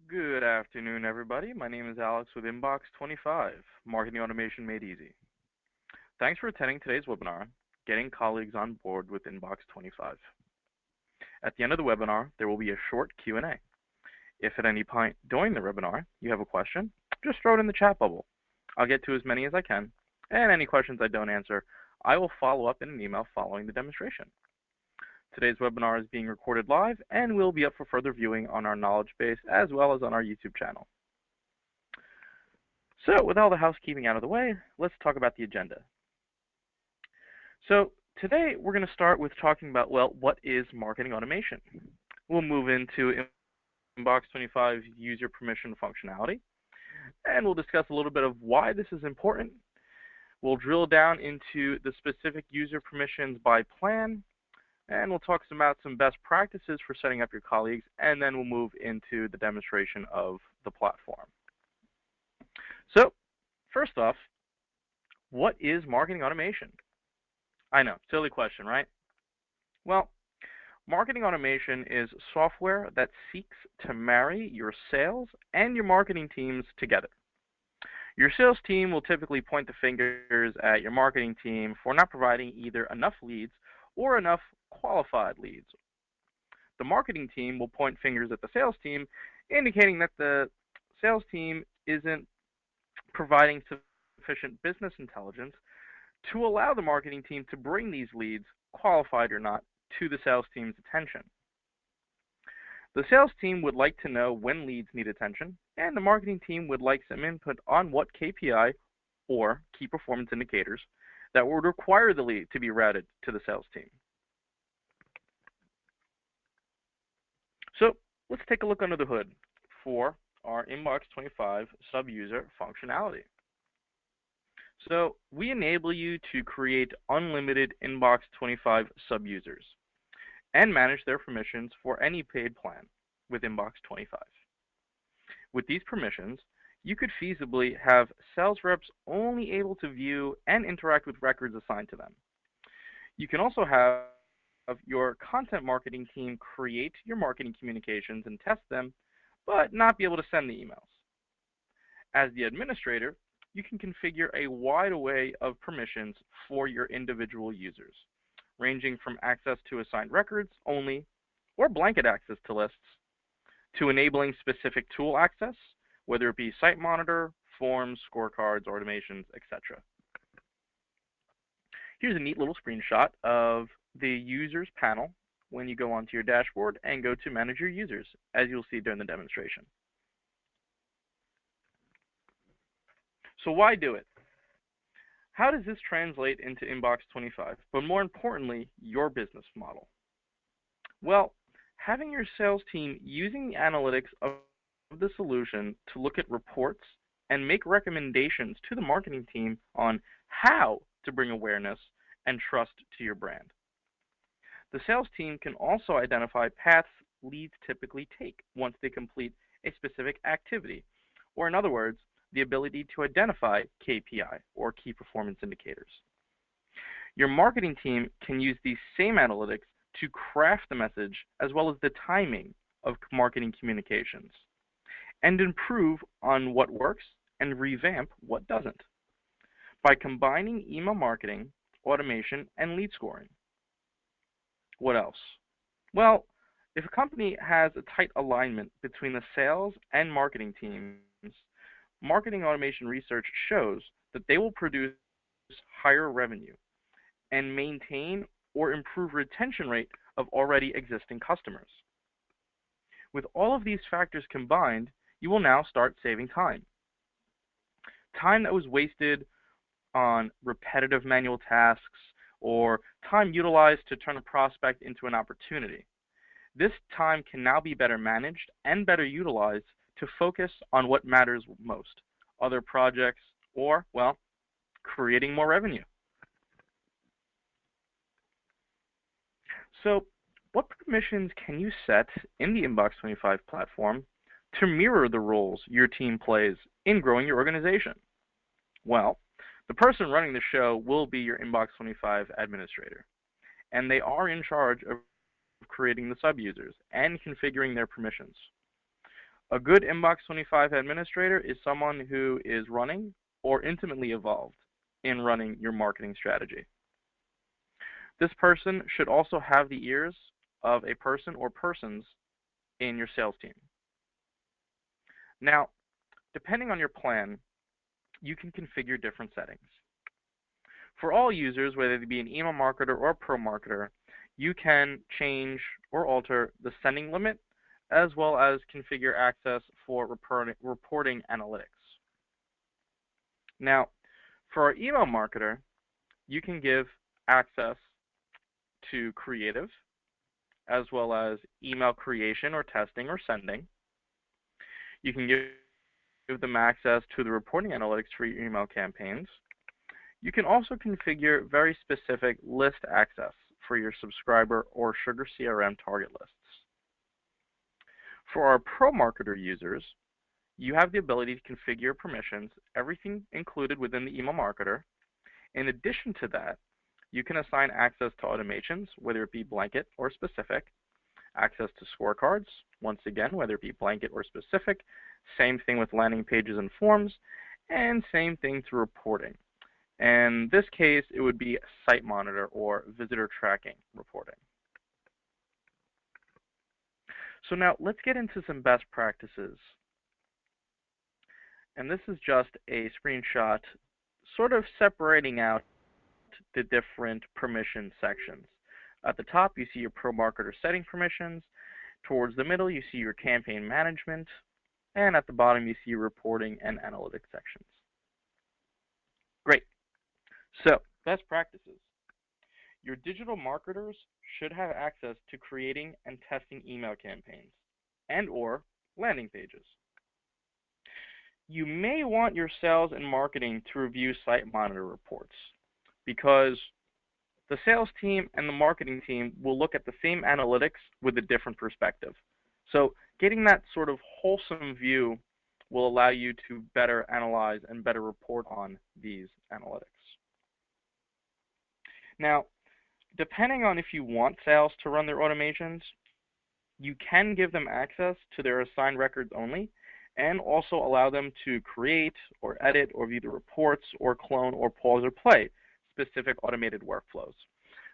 Good afternoon, everybody. My name is Alex with INBOX25, Marketing Automation Made Easy. Thanks for attending today's webinar, Getting Colleagues on Board with INBOX25. At the end of the webinar, there will be a short Q&A. If at any point during the webinar you have a question, just throw it in the chat bubble. I'll get to as many as I can, and any questions I don't answer, I will follow up in an email following the demonstration. Today's webinar is being recorded live and will be up for further viewing on our knowledge base as well as on our YouTube channel. So with all the housekeeping out of the way, let's talk about the agenda. So today we're going to start with talking about, well, what is marketing automation? We'll move into INBOX25 user permission functionality, and we'll discuss a little bit of why this is important. We'll drill down into the specific user permissions by plan, and we'll talk about some best practices for setting up your colleagues, and then we'll move into the demonstration of the platform. So, first off, what is marketing automation? I know, silly question, right? Well, marketing automation is software that seeks to marry your sales and your marketing teams together. Your sales team will typically point the fingers at your marketing team for not providing either enough leads or enough qualified leads. The marketing team will point fingers at the sales team, indicating that the sales team isn't providing sufficient business intelligence to allow the marketing team to bring these leads, qualified or not, to the sales team's attention. The sales team would like to know when leads need attention, and the marketing team would like some input on what KPI, or key performance indicators, that would require the lead to be routed to the sales team. So let's take a look under the hood for our INBOX25 sub-user functionality. So we enable you to create unlimited INBOX25 sub-users and manage their permissions for any paid plan with INBOX25. With these permissions, you could feasibly have sales reps only able to view and interact with records assigned to them. You can also have your content marketing team create your marketing communications and test them, but not be able to send the emails. As the administrator, you can configure a wide array of permissions for your individual users, ranging from access to assigned records only, or blanket access to lists, to enabling specific tool access, whether it be Site Monitor, forms, scorecards, automations, etc. Here's a neat little screenshot of the users panel when you go onto your dashboard and go to manage your users, as you'll see during the demonstration. So why do it? How does this translate into INBOX25, but more importantly, your business model? Well, having your sales team using the analytics of the solution to look at reports and make recommendations to the marketing team on how to bring awareness and trust to your brand. The sales team can also identify paths leads typically take once they complete a specific activity, or in other words, the ability to identify KPI, or key performance indicators. Your marketing team can use these same analytics to craft the message as well as the timing of marketing communications, and improve on what works and revamp what doesn't, by combining email marketing, automation, and lead scoring. What else? Well, if a company has a tight alignment between the sales and marketing teams, marketing automation research shows that they will produce higher revenue and maintain or improve retention rate of already existing customers. With all of these factors combined, you will now start saving time. Time that was wasted on repetitive manual tasks or time utilized to turn a prospect into an opportunity. This time can now be better managed and better utilized to focus on what matters most, other projects, or, well, creating more revenue. So, what permissions can you set in the INBOX25 platform to mirror the roles your team plays in growing your organization? Well, the person running the show will be your INBOX25 administrator, and they are in charge of creating the sub-users and configuring their permissions. A good INBOX25 administrator is someone who is running or intimately involved in running your marketing strategy. This person should also have the ears of a person or persons in your sales team. Now, depending on your plan, you can configure different settings. For all users, whether they be an email marketer or a pro marketer, you can change or alter the sending limit as well as configure access for reporting analytics. Now, for our email marketer, you can give access to creative as well as email creation or testing or sending. You can give them access to the reporting analytics for your email campaigns. You can also configure very specific list access for your subscriber or Sugar CRM target lists. For our pro marketer users, you have the ability to configure permissions, everything included within the email marketer. In addition to that, you can assign access to automations, whether it be blanket or specific, access to scorecards, once again, whether it be blanket or specific, same thing with landing pages and forms, and same thing to reporting. In this case, it would be site monitor or visitor tracking reporting. So now let's get into some best practices. And this is just a screenshot sort of separating out the different permission sections. At the top, you see your pro marketer setting permissions. Towards the middle, you see your campaign management. And at the bottom, you see your reporting and analytics sections. Great. So, best practices. Your digital marketers should have access to creating and testing email campaigns and/or landing pages. You may want your sales and marketing to review site monitor reports because the sales team and the marketing team will look at the same analytics with a different perspective. So getting that sort of wholesome view will allow you to better analyze and better report on these analytics. Now, depending on if you want sales to run their automations, you can give them access to their assigned records only and also allow them to create or edit or view the reports or clone or pause or play specific automated workflows.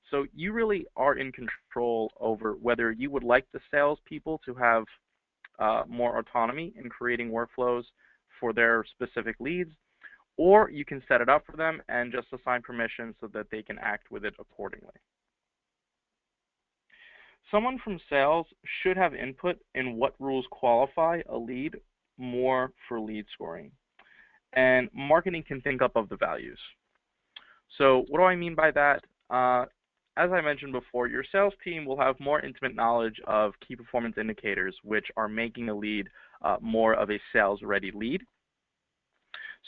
So you really are in control over whether you would like the salespeople to have more autonomy in creating workflows for their specific leads, or you can set it up for them and just assign permissions so that they can act with it accordingly. Someone from sales should have input in what rules qualify a lead more for lead scoring. And marketing can think up of the values. So what do I mean by that? As I mentioned before, your sales team will have more intimate knowledge of key performance indicators, which are making a lead more of a sales-ready lead.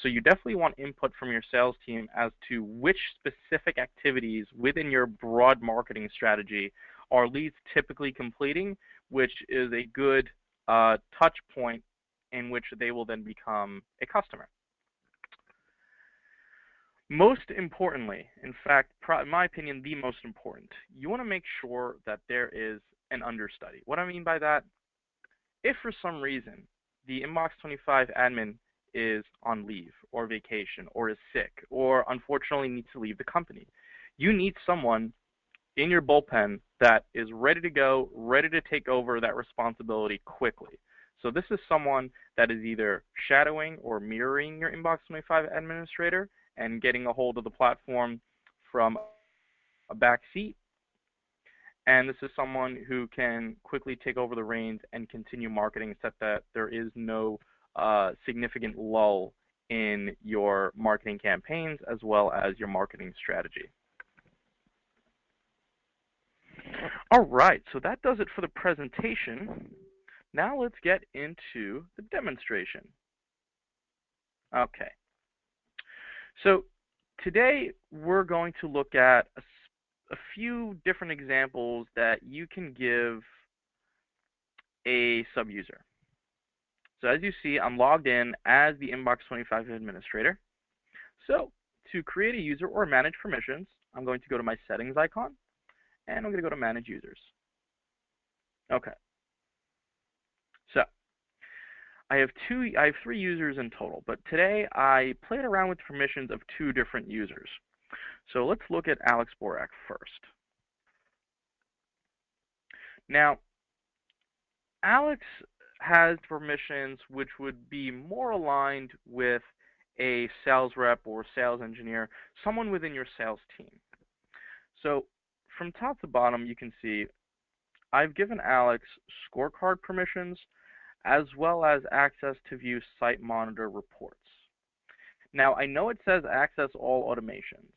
So you definitely want input from your sales team as to which specific activities within your broad marketing strategy are leads typically completing, which is a good touch point in which they will then become a customer. Most importantly, in fact, in my opinion, the most important, you want to make sure that there is an understudy. What I mean by that, if for some reason the INBOX25 admin is on leave or vacation or is sick or unfortunately needs to leave the company, you need someone in your bullpen that is ready to go, ready to take over that responsibility quickly. So this is someone that is either shadowing or mirroring your INBOX25 administrator and getting a hold of the platform from a back seat. And this is someone who can quickly take over the reins and continue marketing such that there is no significant lull in your marketing campaigns as well as your marketing strategy. All right, so that does it for the presentation. Now let's get into the demonstration. Okay. So today we're going to look at a few different examples that you can give a sub-user. So as you see, I'm logged in as the INBOX25 administrator. So to create a user or manage permissions, I'm going to go to my settings icon, and I'm going to go to manage users. Okay. So I have 3 users in total, but today I played around with permissions of 2 different users. So let's look at Alex Borak first. Now, Alex has permissions which would be more aligned with a sales rep or sales engineer, someone within your sales team. So from top to bottom, you can see I've given Alex scorecard permissions as well as access to view site monitor reports. Now, I know it says access all automations.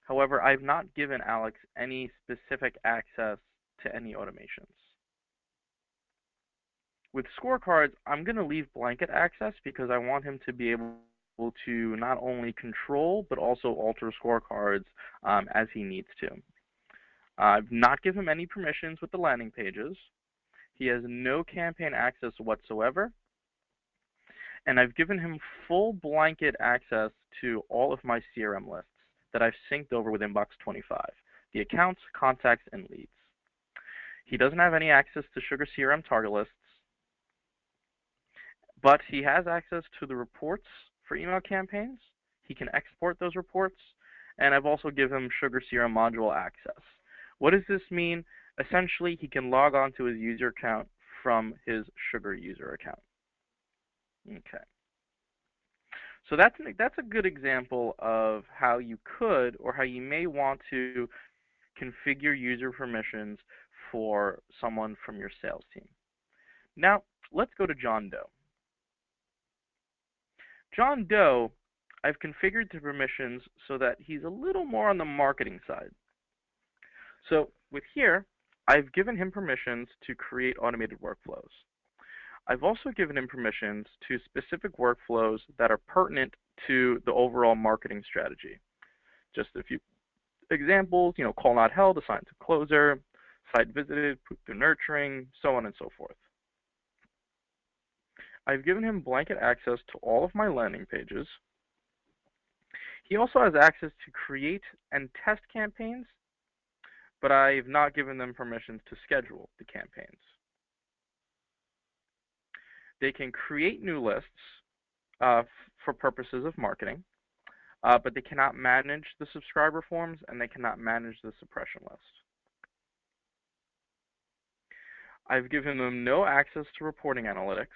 However, I've not given Alex any specific access to any automations. With scorecards, I'm going to leave blanket access because I want him to be able to not only control but also alter scorecards as he needs to. I've not given him any permissions with the landing pages. He has no campaign access whatsoever. And I've given him full blanket access to all of my CRM lists that I've synced over with INBOX25, the accounts, contacts, and leads. He doesn't have any access to Sugar CRM target lists, but he has access to the reports for email campaigns. He can export those reports, and I've also given him Sugar CRM module access. What does this mean? Essentially, he can log on to his user account from his Sugar user account. Okay. So that's a good example of how you could or how you may want to configure user permissions for someone from your sales team. Now, let's go to John Doe. John Doe, I've configured the permissions so that he's a little more on the marketing side. So with here, I've given him permissions to create automated workflows. I've also given him permissions to specific workflows that are pertinent to the overall marketing strategy. Just a few examples, call not held, assigned to closer, site visited, put through nurturing, so on and so forth. I've given him blanket access to all of my landing pages. He also has access to create and test campaigns, but I've not given them permissions to schedule the campaigns. They can create new lists for purposes of marketing, but they cannot manage the subscriber forms and they cannot manage the suppression list. I've given them no access to reporting analytics,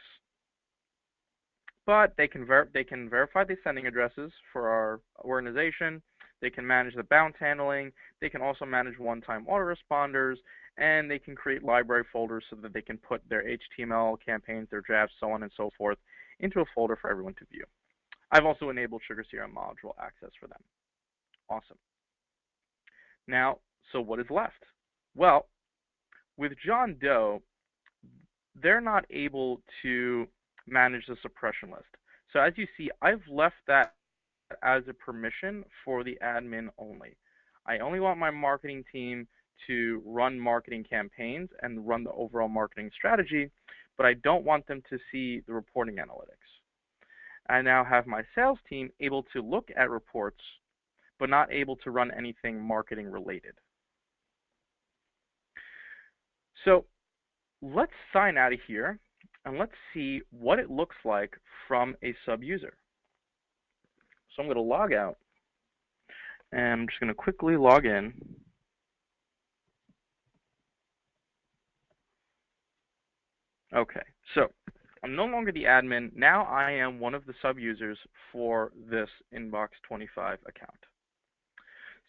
but they can verify the sending addresses for our organization. They can manage the bounce handling. They can also manage one-time autoresponders, and they can create library folders so that they can put their HTML campaigns, their drafts, so on and so forth, into a folder for everyone to view. I've also enabled Sugar CRM module access for them. Awesome. Now, so what is left? Well, with John Doe, they're not able to manage the suppression list. So as you see, I've left that as a permission for the admin only. I only want my marketing team to run marketing campaigns and run the overall marketing strategy, but I don't want them to see the reporting analytics. I now have my sales team able to look at reports, but not able to run anything marketing related. So let's sign out of here and let's see what it looks like from a sub-user. So I'm going to log out, and I'm just going to quickly log in. Okay, so I'm no longer the admin. Now I am one of the sub-users for this INBOX25 account.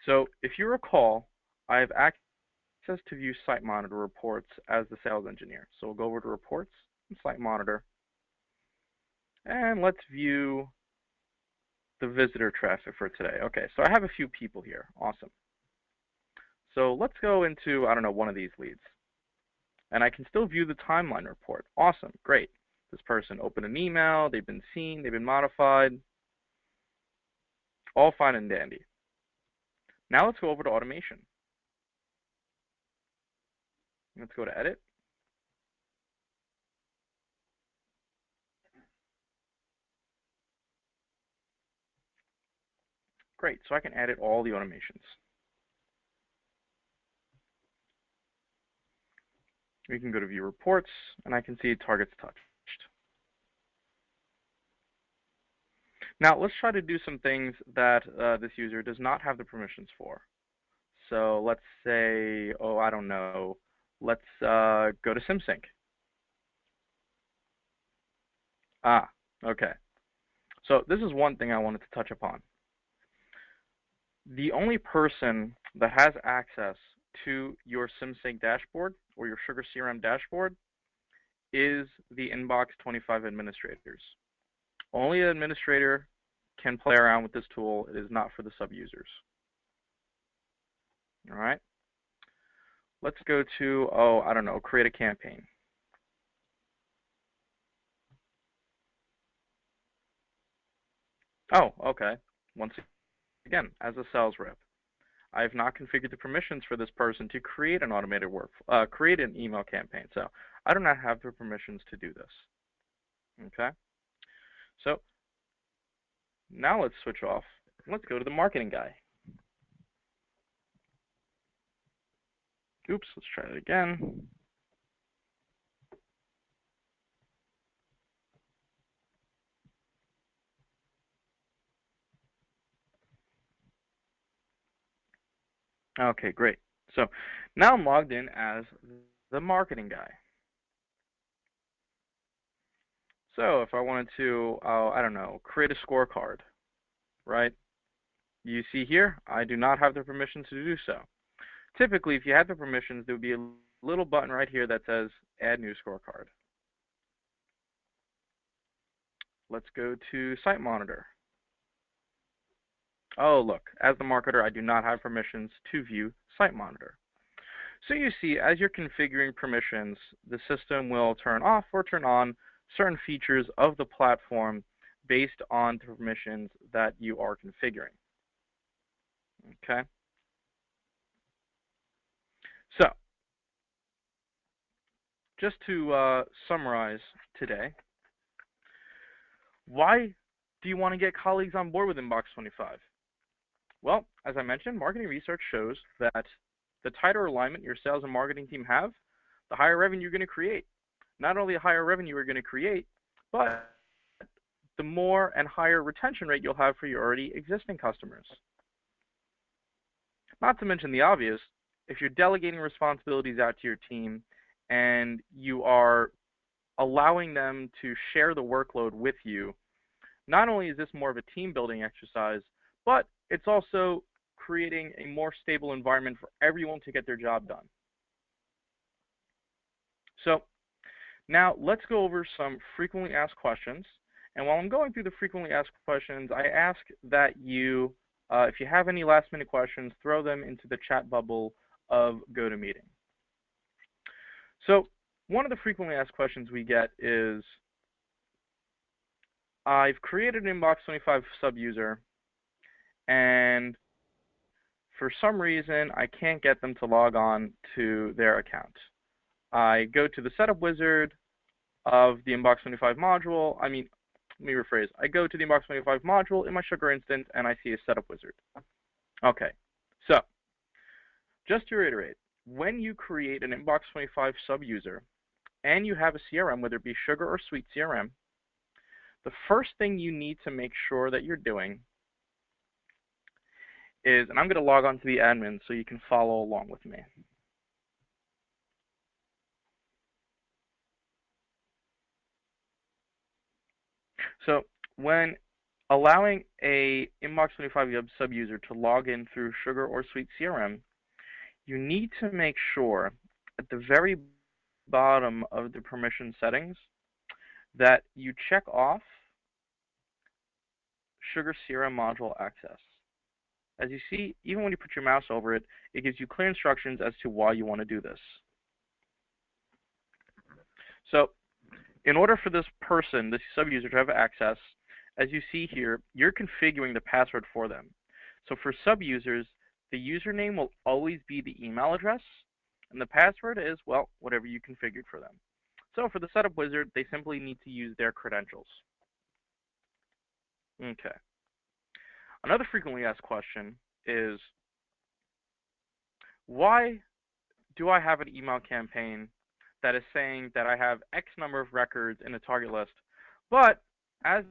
So if you recall, I have access to view site monitor reports as the sales engineer. So we'll go over to reports and site monitor. And let's view the visitor traffic for today. Okay, so I have a few people here. Awesome. So let's go into, I don't know, one of these leads. And I can still view the timeline report. Awesome, great. This person opened an email, they've been seen, they've been modified. All fine and dandy. Now let's go over to automation. Let's go to edit. Great, so I can edit all the automations. We can go to view reports, and I can see targets touched. Now, let's try to do some things that this user does not have the permissions for. So let's say, oh, I don't know, let's go to SimSync. Ah, okay. So this is one thing I wanted to touch upon. The only person that has access to your SimSync dashboard or your Sugar CRM dashboard is the INBOX25 administrators. Only an administrator can play around with this tool. It is not for the sub-users. All right. Let's go to, oh, I don't know, create a campaign. Oh, okay. Once again, as a sales rep, I have not configured the permissions for this person to create an automated create an email campaign. So I do not have the permissions to do this. Okay. So now let's switch off. Let's go to the marketing guy. Oops, let's try it again. Okay, great. So now I'm logged in as the marketing guy. So if I wanted to, I don't know, create a scorecard, right? You see here, I do not have the permissions to do so. Typically, if you had the permissions, there would be a little button right here that says Add New Scorecard. Let's go to Site Monitor. Oh, look, as the marketer, I do not have permissions to view Site Monitor. So you see, as you're configuring permissions, the system will turn off or turn on certain features of the platform based on the permissions that you are configuring. Okay? So, just to summarize today, why do you want to get colleagues on board with INBOX25? Well, as I mentioned, marketing research shows that the tighter alignment your sales and marketing team have, the higher revenue you're going to create. Not only the higher revenue you're going to create, but the more and higher retention rate you'll have for your already existing customers. Not to mention the obvious, if you're delegating responsibilities out to your team and you are allowing them to share the workload with you, not only is this more of a team building exercise, but it's also creating a more stable environment for everyone to get their job done. So now let's go over some frequently asked questions. And while I'm going through the frequently asked questions, I ask that you, if you have any last minute questions, throw them into the chat bubble of GoToMeeting. So one of the frequently asked questions we get is, I've created an INBOX25 sub-user, and for some reason, I can't get them to log on to their account. I go to the setup wizard of the INBOX25 module. Let me rephrase. I go to the INBOX25 module in my Sugar instance, and I see a setup wizard. Okay, so just to reiterate, when you create an INBOX25 sub-user and you have a CRM, whether it be Sugar or Sweet CRM, the first thing you need to make sure that you're doing is, and I'm going to log on to the admin so you can follow along with me. So when allowing a INBOX25 sub-user to log in through Sugar or Sweet CRM, you need to make sure at the very bottom of the permission settings that you check off Sugar CRM module access. As you see, even when you put your mouse over it, it gives you clear instructions as to why you want to do this. So in order for this person, this sub-user, to have access, as you see here, you're configuring the password for them. So for sub-users, the username will always be the email address, and the password is, well, whatever you configured for them. So for the setup wizard, they simply need to use their credentials. Okay. Another frequently asked question is, why do I have an email campaign that is saying that I have X number of records in a target list, but as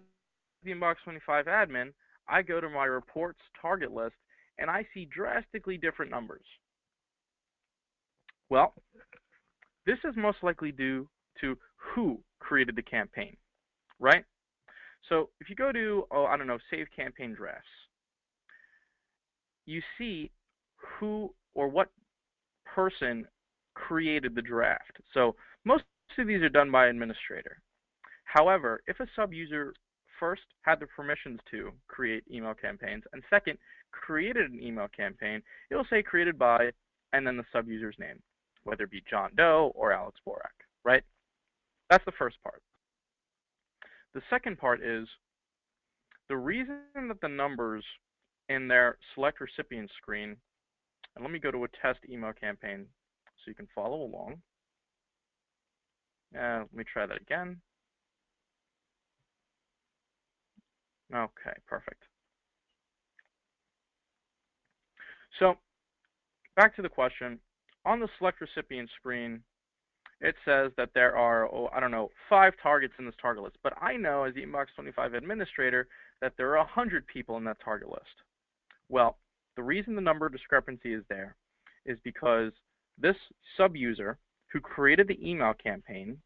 the Inbox25 admin, I go to my reports target list and I see drastically different numbers. Well, this is most likely due to who created the campaign, right? So if you go to, I don't know, Save Campaign Drafts, you see who or what person created the draft. So most of these are done by administrator. However, if a sub-user first had the permissions to create email campaigns, and second, created an email campaign, it'll say created by, and then the sub-user's name, whether it be John Doe or Alex Borak, right? That's the first part. The second part is the reason that the numbers in their select recipient screen, and let me go to a test email campaign so you can follow along. Let me try that again. Okay, perfect. So back to the question. On the select recipient screen, it says that there are, I don't know, 5 targets in this target list. But I know as the Inbox25 administrator that there are 100 people in that target list. Well, the reason the number discrepancy is there is because this sub-user who created the email campaign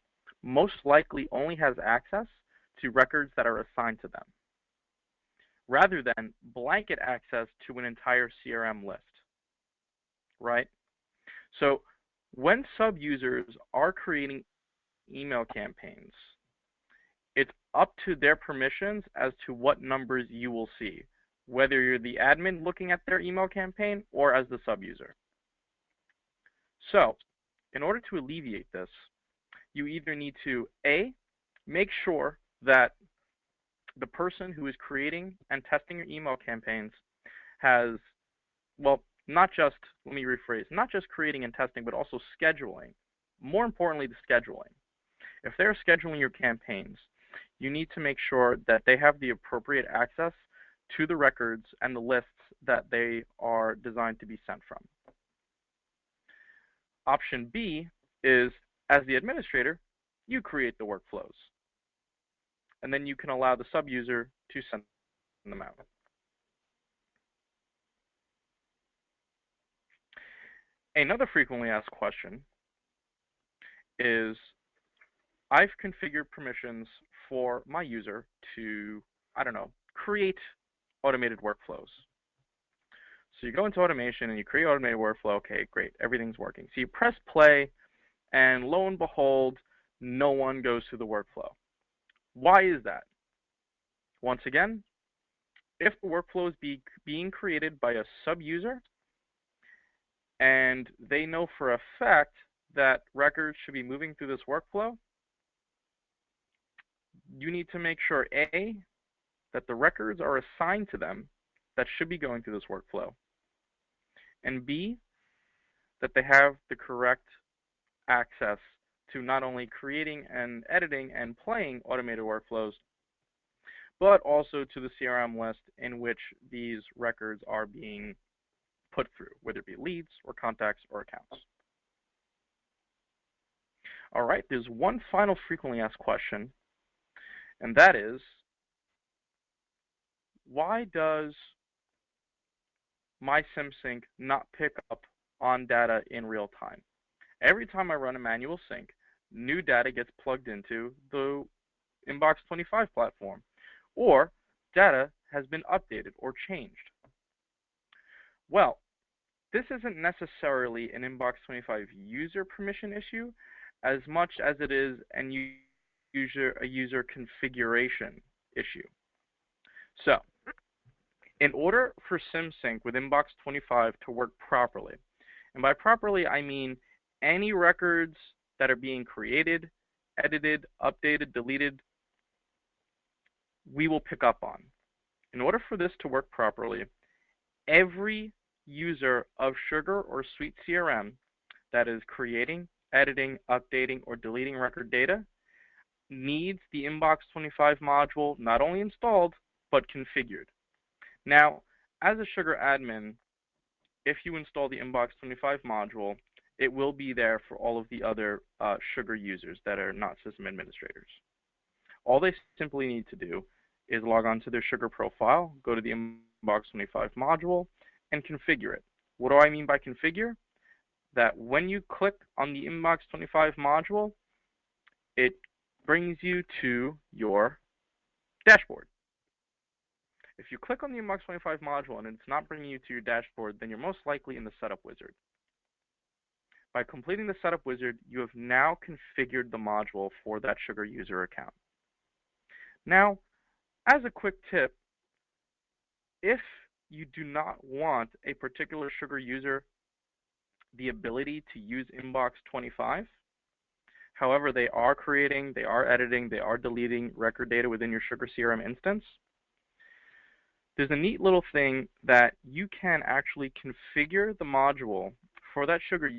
most likely only has access to records that are assigned to them, rather than blanket access to an entire CRM list, right? So when sub-users are creating email campaigns, it's up to their permissions as to what numbers you will see, whether you're the admin looking at their email campaign or as the sub-user. So in order to alleviate this, you either need to, A, make sure that the person who is creating and testing your email campaigns has, well, not just, let me rephrase, not just creating and testing, but also scheduling. More importantly, the scheduling. If they're scheduling your campaigns, you need to make sure that they have the appropriate access to the records and the lists that they are designed to be sent from. Option B is, as the administrator, you create the workflows, and then you can allow the sub-user to send them out. Another frequently asked question is, I've configured permissions for my user to, I don't know, create automated workflows. So you go into automation and you create automated workflow. Okay, great, everything's working. So you press play, and lo and behold, no one goes through the workflow. Why is that? Once again, if the workflow is being created by a sub-user, and they know for a fact that records should be moving through this workflow, you need to make sure, A, that the records are assigned to them that should be going through this workflow, and B, that they have the correct access to not only creating and editing and playing automated workflows, but also to the CRM list in which these records are being put through, whether it be leads or contacts or accounts. All right, there's one final frequently asked question, and that is, why does my SimSync not pick up on data in real time? Every time I run a manual sync, new data gets plugged into the Inbox25 platform, or data has been updated or changed. Well, this isn't necessarily an Inbox25 user permission issue as much as it is a user configuration issue. So, in order for SimSync with Inbox25 to work properly, and by properly I mean any records that are being created, edited, updated, deleted, we will pick up on. In order for this to work properly, every user of Sugar or Suite CRM that is creating, editing, updating, or deleting record data needs the Inbox25 module not only installed, but configured. Now, as a Sugar admin, if you install the Inbox25 module, it will be there for all of the other Sugar users that are not system administrators. All they simply need to do is log on to their sugar profile, go to the INBOX25 module, and configure it. What do I mean by configure? That when you click on the INBOX25 module, it brings you to your dashboard. If you click on the INBOX25 module and it's not bringing you to your dashboard, then you're most likely in the setup wizard. By completing the setup wizard, you have now configured the module for that sugar user account. Now, as a quick tip, if you do not want a particular sugar user the ability to use INBOX25, however, they are creating, they are editing, they are deleting record data within your Sugar CRM instance, there's a neat little thing that you can actually configure the module for that sugar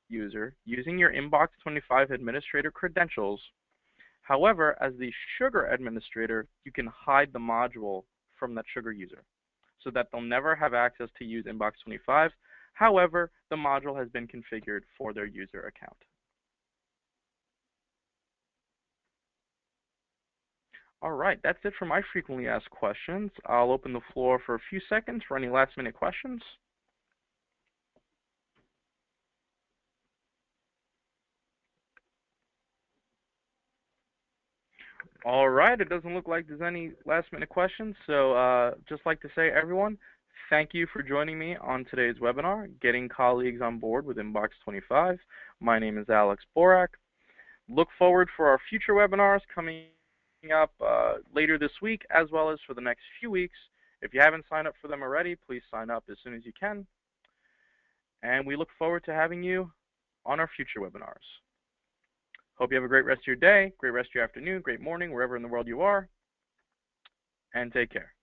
user using your INBOX25 administrator credentials. However, as the sugar administrator, you can hide the module from that sugar user so that they'll never have access to use INBOX25. However, the module has been configured for their user account. All right, that's it for my frequently asked questions. I'll open the floor for a few seconds for any last-minute questions. All right, it doesn't look like there's any last-minute questions, so just like to say, everyone, thank you for joining me on today's webinar, Getting Colleagues on Board with INBOX25. My name is Alex Borak. Look forward for our future webinars coming up later this week, as well as for the next few weeks. If you haven't signed up for them already, please sign up as soon as you can. And we look forward to having you on our future webinars. Hope you have a great rest of your day, great rest of your afternoon, great morning, wherever in the world you are, and take care.